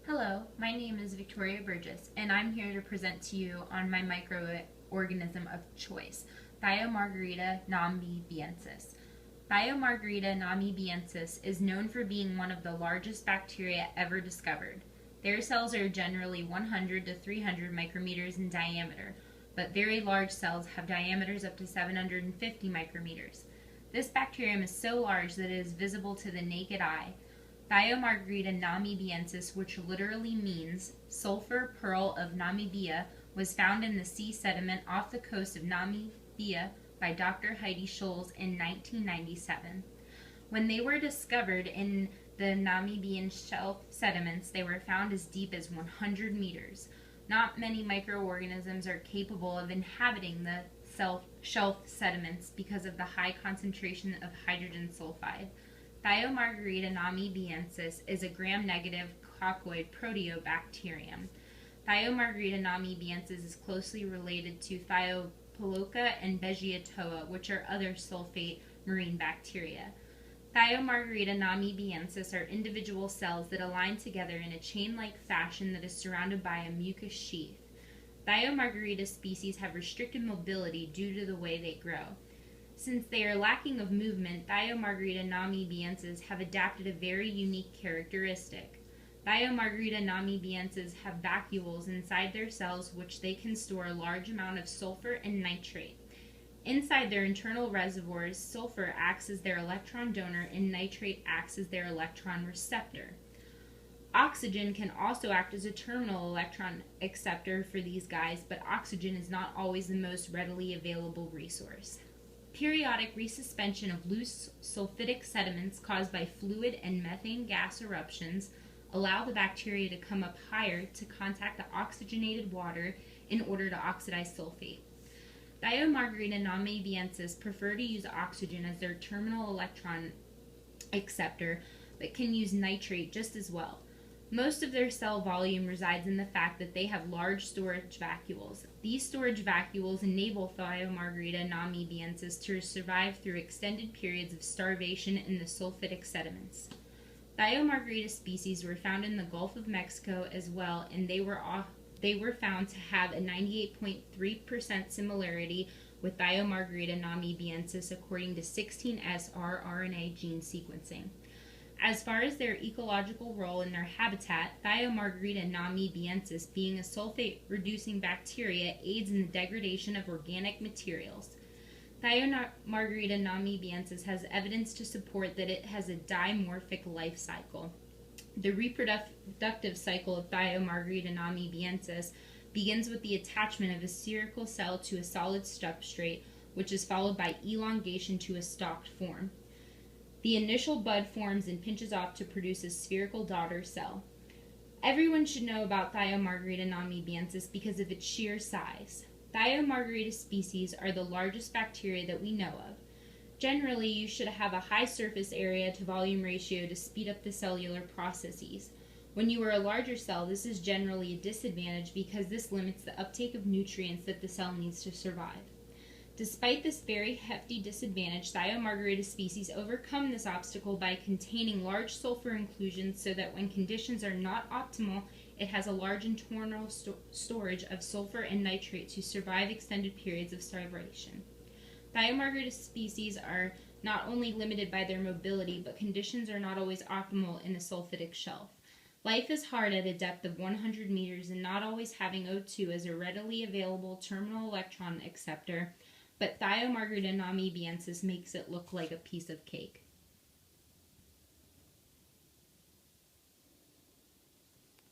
Hello, my name is Victoria Burgess, and I'm here to present to you on my microorganism of choice, Thiomargarita namibiensis. Thiomargarita namibiensis is known for being one of the largest bacteria ever discovered. Their cells are generally 100 to 300 micrometers in diameter, but very large cells have diameters up to 750 micrometers. This bacterium is so large that it is visible to the naked eye. Thiomargarita namibiensis, which literally means sulfur pearl of Namibia, was found in the sea sediment off the coast of Namibia by Dr. Heidi Scholes in 1997. When they were discovered in the Namibian shelf sediments, they were found as deep as 100 meters. Not many microorganisms are capable of inhabiting the shelf sediments because of the high concentration of hydrogen sulfide. Thiomargarita namibiensis is a gram-negative coccoid proteobacterium. Thiomargarita namibiensis is closely related to Thiopoloca and Beggiatoa, which are other sulfate marine bacteria. Thiomargarita namibiensis are individual cells that align together in a chain-like fashion that is surrounded by a mucus sheath. Thiomargarita species have restricted mobility due to the way they grow. Since they are lacking of movement, Thiomargarita namibiensis have adapted a very unique characteristic. Thiomargarita namibiensis have vacuoles inside their cells which they can store a large amount of sulfur and nitrate. Inside their internal reservoirs, sulfur acts as their electron donor and nitrate acts as their electron receptor. Oxygen can also act as a terminal electron acceptor for these guys, but oxygen is not always the most readily available resource. Periodic resuspension of loose sulfidic sediments caused by fluid and methane gas eruptions allow the bacteria to come up higher to contact the oxygenated water in order to oxidize sulfate. Thiomargarita namibiensis prefer to use oxygen as their terminal electron acceptor, but can use nitrate just as well. Most of their cell volume resides in the fact that they have large storage vacuoles. These storage vacuoles enable Thiomargarita namibiensis to survive through extended periods of starvation in the sulfidic sediments. Thiomargarita species were found in the Gulf of Mexico as well, and they were found to have a 98.3% similarity with Thiomargarita namibiensis according to 16S rRNA gene sequencing. As far as their ecological role in their habitat, Thiomargarita namibiensis, being a sulfate-reducing bacteria, aids in the degradation of organic materials. Thiomargarita namibiensis has evidence to support that it has a dimorphic life cycle. The reproductive cycle of Thiomargarita namibiensis begins with the attachment of a spherical cell to a solid substrate, which is followed by elongation to a stalked form. The initial bud forms and pinches off to produce a spherical daughter cell. Everyone should know about Thiomargarita namibiensis because of its sheer size. Thiomargarita species are the largest bacteria that we know of. Generally, you should have a high surface area to volume ratio to speed up the cellular processes. When you are a larger cell, this is generally a disadvantage because this limits the uptake of nutrients that the cell needs to survive. Despite this very hefty disadvantage, Thiomargarita species overcome this obstacle by containing large sulfur inclusions so that when conditions are not optimal, it has a large internal storage of sulfur and nitrate to survive extended periods of starvation. Thiomargarita species are not only limited by their mobility, but conditions are not always optimal in a sulfidic shelf. Life is hard at a depth of 100 meters and not always having O2 as a readily available terminal electron acceptor, but Thiomargarita namibiensis makes it look like a piece of cake.